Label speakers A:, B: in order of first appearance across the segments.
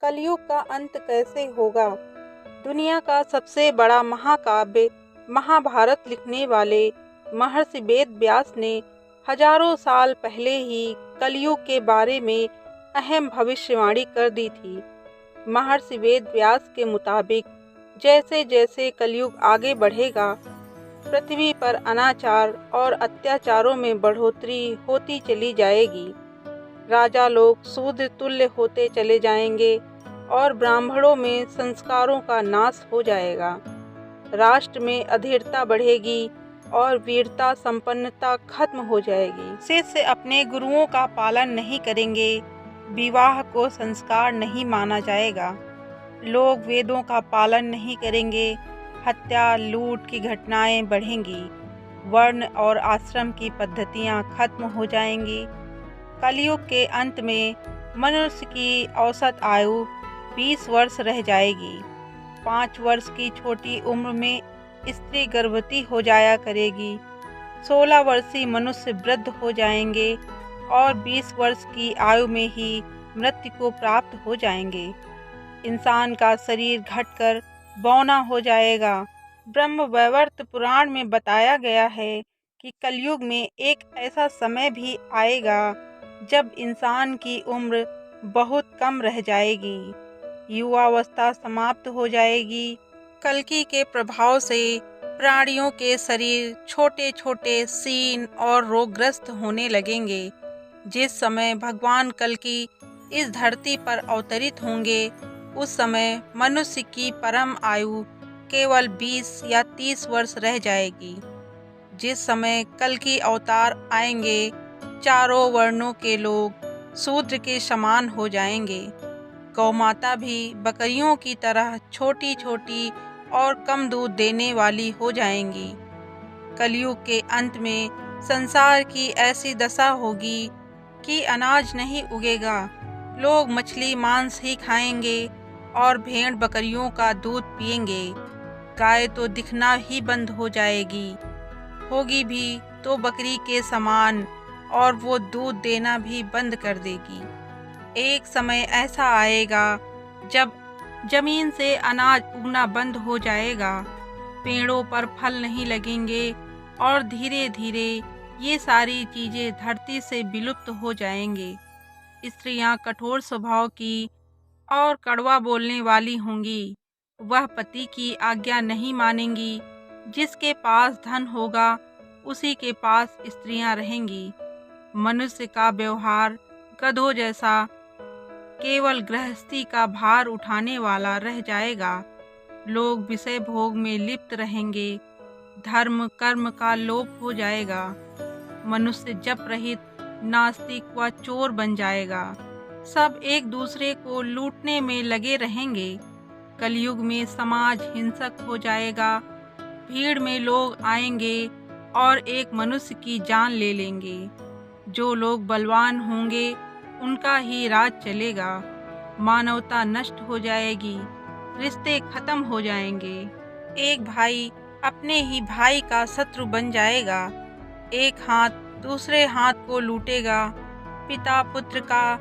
A: कलयुग का अंत कैसे होगा। दुनिया का सबसे बड़ा महाकाव्य महाभारत लिखने वाले महर्षि वेद व्यास ने हजारों साल पहले ही कलयुग के बारे में अहम भविष्यवाणी कर दी थी। महर्षि वेद व्यास के मुताबिक जैसे जैसे कलयुग आगे बढ़ेगा, पृथ्वी पर अनाचार और अत्याचारों में बढ़ोतरी होती चली जाएगी। राजा लोग शूद्र तुल्य होते चले जाएंगे और ब्राह्मणों में संस्कारों का नाश हो जाएगा। राष्ट्र में अधीरता बढ़ेगी और वीरता संपन्नता खत्म हो जाएगी। शिष्य अपने गुरुओं का पालन नहीं करेंगे, विवाह को संस्कार नहीं माना जाएगा, लोग वेदों का पालन नहीं करेंगे, हत्या लूट की घटनाएं बढ़ेंगी, वर्ण और आश्रम की पद्धतियां खत्म हो जाएंगी। कलयुग के अंत में मनुष्य की औसत आयु 20 वर्ष रह जाएगी। 5 वर्ष की छोटी उम्र में स्त्री गर्भवती हो जाया करेगी। 16 वर्षीय मनुष्य वृद्ध हो जाएंगे और 20 वर्ष की आयु में ही मृत्यु को प्राप्त हो जाएंगे। इंसान का शरीर घटकर बौना हो जाएगा। ब्रह्म वैवर्त पुराण में बताया गया है कि कलयुग में एक ऐसा समय भी आएगा जब इंसान की उम्र बहुत कम रह जाएगी, युवावस्था समाप्त हो जाएगी। कल्कि के प्रभाव से प्राणियों के शरीर छोटे छोटे क्षीण और रोगग्रस्त होने लगेंगे। जिस समय भगवान कल्कि इस धरती पर अवतरित होंगे, उस समय मनुष्य की परम आयु केवल 20 या 30 वर्ष रह जाएगी। जिस समय कल्कि अवतार आएंगे, चारों वर्णों के लोग शूद्र के समान हो जाएंगे। गौमाता भी बकरियों की तरह छोटी छोटी और कम दूध देने वाली हो जाएंगी। कलयुग के अंत में संसार की ऐसी दशा होगी कि अनाज नहीं उगेगा, लोग मछली मांस ही खाएंगे और भेड़ बकरियों का दूध पिएंगे। गाय तो दिखना ही बंद हो जाएगी, होगी भी तो बकरी के समान, और वो दूध देना भी बंद कर देगी। एक समय ऐसा आएगा जब जमीन से अनाज उगना बंद हो जाएगा, पेड़ों पर फल नहीं लगेंगे और धीरे धीरे ये सारी चीजें धरती से विलुप्त हो जाएंगे। स्त्रियां कठोर स्वभाव की और कड़वा बोलने वाली होंगी। वह पति की आज्ञा नहीं मानेंगी। जिसके पास धन होगा उसी के पास स्त्रियां रहेंगी। मनुष्य का व्यवहार गधों जैसा केवल गृहस्थी का भार उठाने वाला रह जाएगा। लोग विषय भोग में लिप्त रहेंगे। धर्म कर्म का लोप हो जाएगा। मनुष्य जप रहित नास्तिक व चोर बन जाएगा। सब एक दूसरे को लूटने में लगे रहेंगे। कलयुग में समाज हिंसक हो जाएगा। भीड़ में लोग आएंगे और एक मनुष्य की जान ले लेंगे। जो लोग बलवान होंगे उनका ही राज चलेगा। मानवता नष्ट हो जाएगी, रिश्ते खत्म हो जाएंगे। एक भाई अपने ही भाई का शत्रु बन जाएगा। एक हाथ दूसरे हाथ को लूटेगा। पिता पुत्र का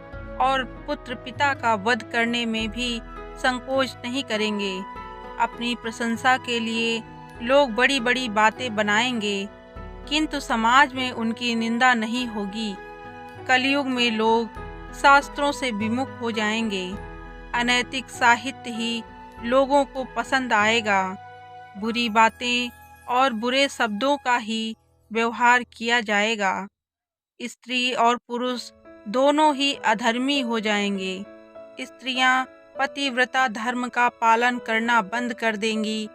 A: और पुत्र पिता का वध करने में भी संकोच नहीं करेंगे। अपनी प्रशंसा के लिए लोग बड़ी बड़ी बातें बनाएंगे, किंतु समाज में उनकी निंदा नहीं होगी। कलयुग में लोग शास्त्रों से विमुख हो जाएंगे। अनैतिक साहित्य ही लोगों को पसंद आएगा। बुरी बातें और बुरे शब्दों का ही व्यवहार किया जाएगा। स्त्री और पुरुष दोनों ही अधर्मी हो जाएंगे। स्त्रियां पतिव्रता धर्म का पालन करना बंद कर देंगी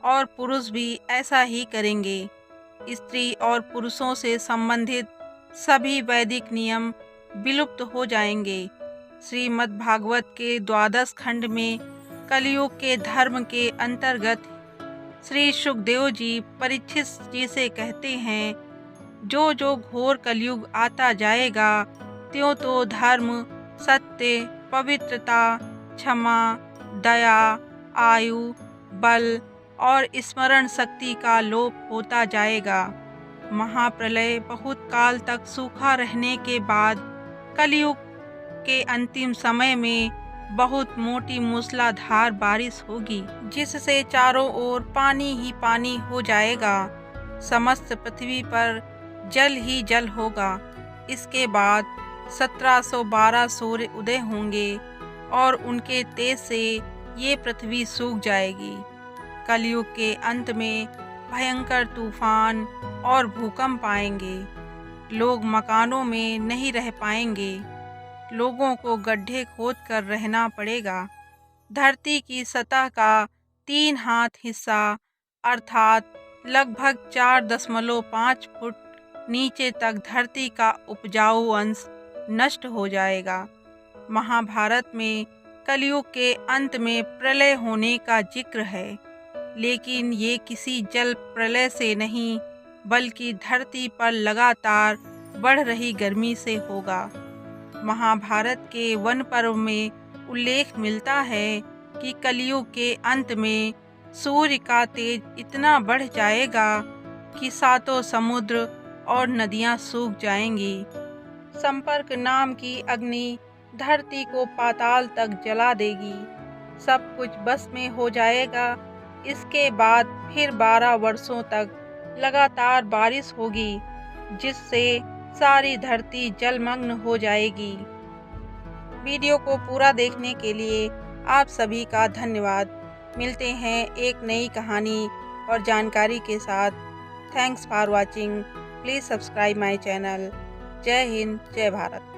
A: और पुरुष भी ऐसा ही करेंगे। स्त्री और पुरुषों से संबंधित सभी वैदिक नियम विलुप्त हो जाएंगे। श्रीमद् भागवत के 12 खंड में कलयुग के धर्म के अंतर्गत श्री सुखदेव जी परीक्षित जी से कहते हैं, जो जो घोर कलयुग आता जाएगा, त्यों तो धर्म, सत्य, पवित्रता, क्षमा, दया, आयु, बल और स्मरण शक्ति का लोप होता जाएगा। महाप्रलय बहुत काल तक सूखा रहने के बाद कलयुग के अंतिम समय में बहुत मोटी मूसलाधार बारिश होगी, जिससे चारों ओर पानी ही पानी हो जाएगा। समस्त पृथ्वी पर जल ही जल होगा। इसके बाद 1712 सूर्य उदय होंगे और उनके तेज से ये पृथ्वी सूख जाएगी। कलयुग के अंत में भयंकर तूफान और भूकंप आएंगे। लोग मकानों में नहीं रह पाएंगे। लोगों को गड्ढे खोद कर रहना पड़ेगा। धरती की सतह का 3 हाथ हिस्सा अर्थात लगभग 4.5 फुट नीचे तक धरती का उपजाऊ अंश नष्ट हो जाएगा। महाभारत में कलयुग के अंत में प्रलय होने का जिक्र है, लेकिन ये किसी जल प्रलय से नहीं बल्कि धरती पर लगातार बढ़ रही गर्मी से होगा। महाभारत के वन पर्व में उल्लेख मिलता है कि कलयुग के अंत में सूर्य का तेज इतना बढ़ जाएगा कि 7 समुद्र और नदियां सूख जाएंगी। संपर्क नाम की अग्नि धरती को पाताल तक जला देगी। सब कुछ बस में हो जाएगा। इसके बाद फिर 12 वर्षों तक लगातार बारिश होगी, जिससे सारी धरती जलमग्न हो जाएगी। वीडियो को पूरा देखने के लिए आप सभी का धन्यवाद। मिलते हैं एक नई कहानी और जानकारी के साथ। Thanks for watching. Please subscribe my channel. जय हिंद, जय भारत।